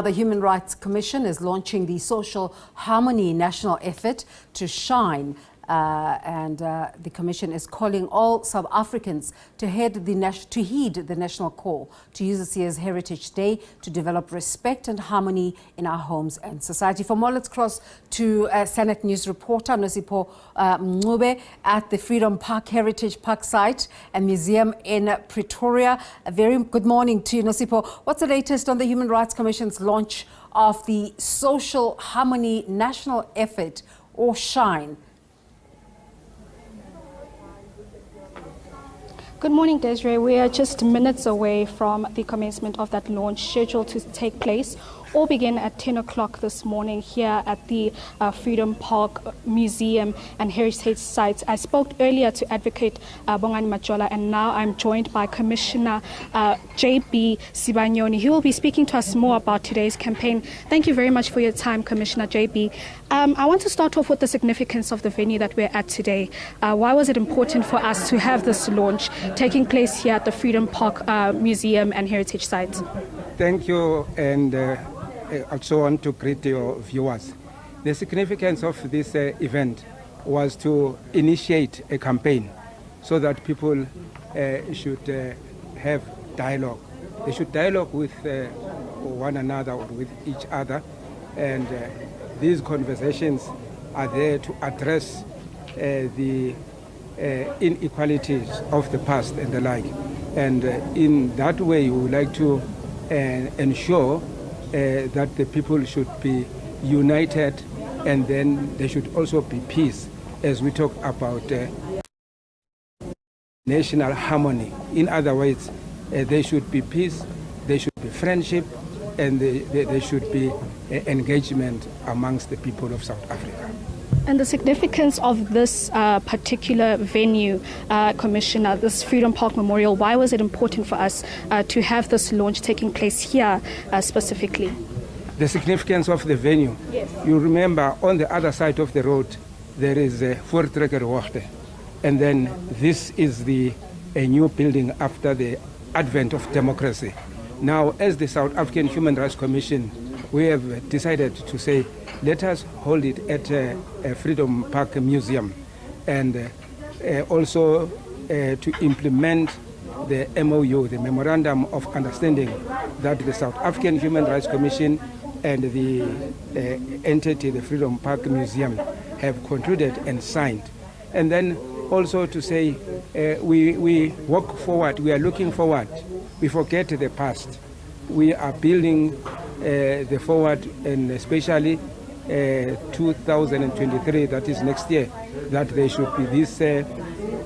The Human Rights Commission is launching the Social Harmony National Effort to SHiNE. The Commission is calling all South Africans to heed the national call to use this year's Heritage Day to develop respect and harmony in our homes and society. For more, let's cross to Senate News reporter Nosipho Mncube at the Freedom Park Heritage Park site and Museum in Pretoria. A very good morning to you, Nosipho. What's the latest on the Human Rights Commission's launch of the Social Harmony National Effort, or SHiNE? Good morning, Desiree. We are just minutes away from the commencement of that launch, scheduled to take place or begin at 10 o'clock this morning here at the Freedom Park Museum and Heritage Sites. I spoke earlier to Advocate Bongani Majola, and now I'm joined by Commissioner Jonas Sibanyoni. He will be speaking to us more about today's campaign. Thank you very much for your time, Commissioner JB. I want to start off with the significance of the venue that we're at today. Why was it important for us to have this launch taking place here at the Freedom Park Museum and Heritage Sites? Thank you, and I also want to greet your viewers. The significance of this event was to initiate a campaign so that people should have dialogue. They should dialogue with one another or with each other, and these conversations are there to address the inequalities of the past and the like. And in that way, we would like to ensure that the people should be united, and then there should also be peace as we talk about national harmony. In other words, there should be peace, there should be friendship, and there should be engagement amongst the people of South Africa. And the significance of this particular venue, Commissioner, this Freedom Park Memorial, why was it important for us to have this launch taking place here specifically? The significance of the venue. Yes. You remember on the other side of the road there is a Voortrekkerhoogte, and then this is a new building after the advent of democracy. Now, as the South African Human Rights Commission, we have decided to say, let us hold it at a Freedom Park Museum, and also to implement the MOU, the Memorandum of Understanding, that the South African Human Rights Commission and the entity, the Freedom Park Museum, have concluded and signed. And then also to say we walk forward, we are looking forward, we forget the past. We are building the forward, and especially 2023, that is next year, that there should be this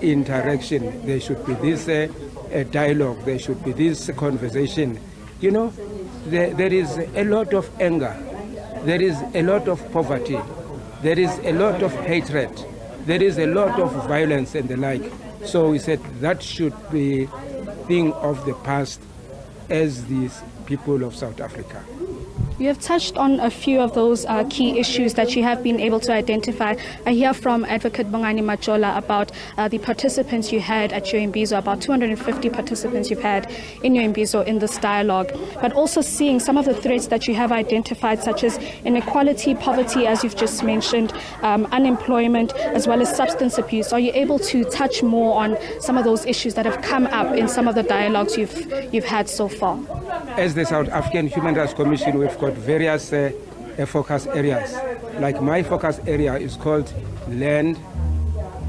interaction, there should be this dialogue, there should be this conversation. You know, there is a lot of anger, there is a lot of poverty, there is a lot of hatred, there is a lot of violence and the like. So we said that should be thing of the past as these people of South Africa. You have touched on a few of those key issues that you have been able to identify. I hear from Advocate Bongani Majola about the participants you had at your Imbizo, about 250 participants you've had in your Imbizo in this dialogue, but also seeing some of the threats that you have identified, such as inequality, poverty, as you've just mentioned, unemployment, as well as substance abuse. Are you able to touch more on some of those issues that have come up in some of the dialogues you've had so far? As the South African Human Rights Commission, we've got various focus areas. Like my focus area is called land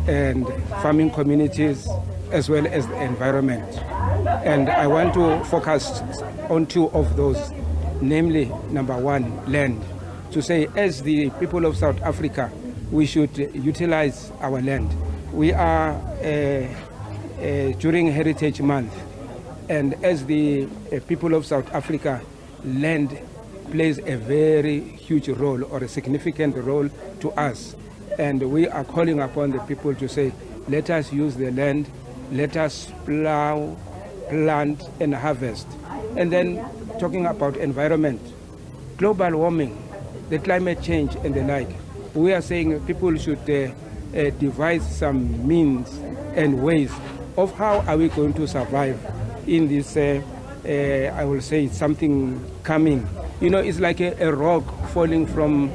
and farming communities, as well as the environment. And I want to focus on two of those, namely, number one, land. To say, as the people of South Africa, we should utilize our land. We are during Heritage Month, and as the people of South Africa, land plays a very huge role, or a significant role to us. And we are calling upon the people to say, let us use the land, let us plow, plant and harvest. And then talking about environment, global warming, the climate change and the like, we are saying people should devise some means and ways of how are we going to survive in this, I will say, something coming You know, it's like a rock falling from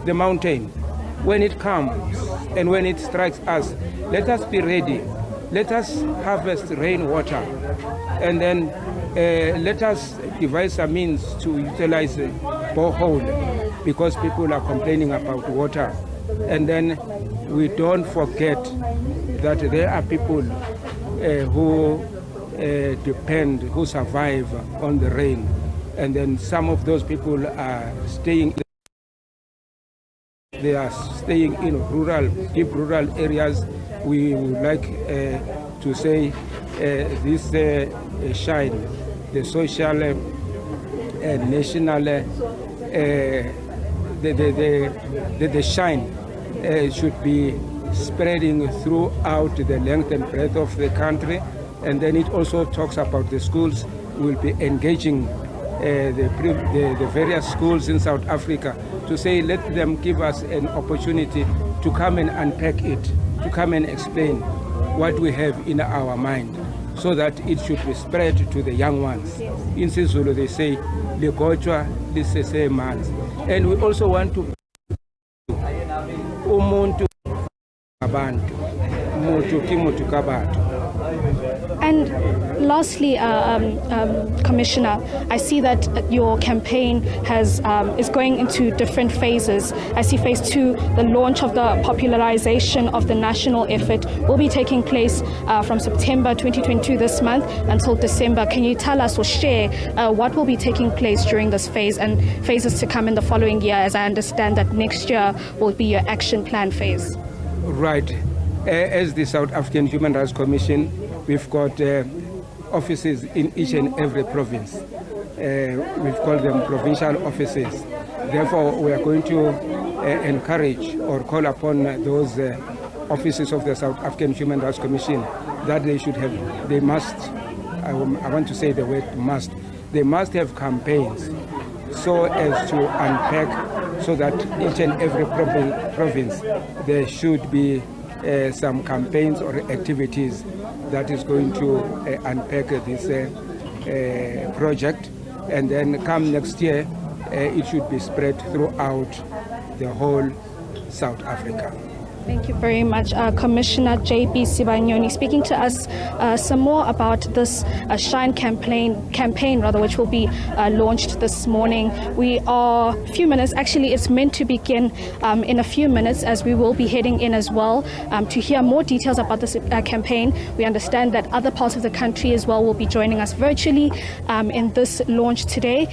the mountain. When it comes and when it strikes us, let us be ready. Let us harvest rainwater, and then let us devise a means to utilize a borehole, because people are complaining about water. And then we don't forget that there are people who depend, who survive on the rain. And then some of those people are staying in rural, deep rural areas. We would like to say this SHiNE, the social national, the SHiNE should be spreading throughout the length and breadth of the country. And then it also talks about the schools. Will be engaging the various schools in South Africa to say, let them give us an opportunity to come and unpack it, to come and explain what we have in our mind, so that it should be spread to the young ones. In Sizulu they say, "Ligotshwa lisese manzi." And we also want to umuntu abantu, mutu ki mutu kabantu. And lastly, Commissioner, I see that your campaign is going into different phases. I see phase 2, the launch of the popularization of the national effort, will be taking place from September 2022 this month until December. Can you tell us or share what will be taking place during this phase and phases to come in the following year, as I understand that next year will be your action plan phase? Right. As the South African Human Rights Commission, we've got offices in each and every province. We've called them provincial offices. Therefore, we are going to encourage or call upon those offices of the South African Human Rights Commission that they must, I want to say the word must, they must have campaigns so as to unpack, so that each and every province there should be some campaigns or activities that is going to unpack this project, and then come next year it should be spread throughout the whole South Africa. Thank you very much, Commissioner J.B. Sibanyoni, speaking to us some more about this SHiNE campaign, which will be launched this morning. We are a few minutes, actually it's meant to begin in a few minutes, as we will be heading in as well to hear more details about this campaign. We understand that other parts of the country as well will be joining us virtually in this launch today.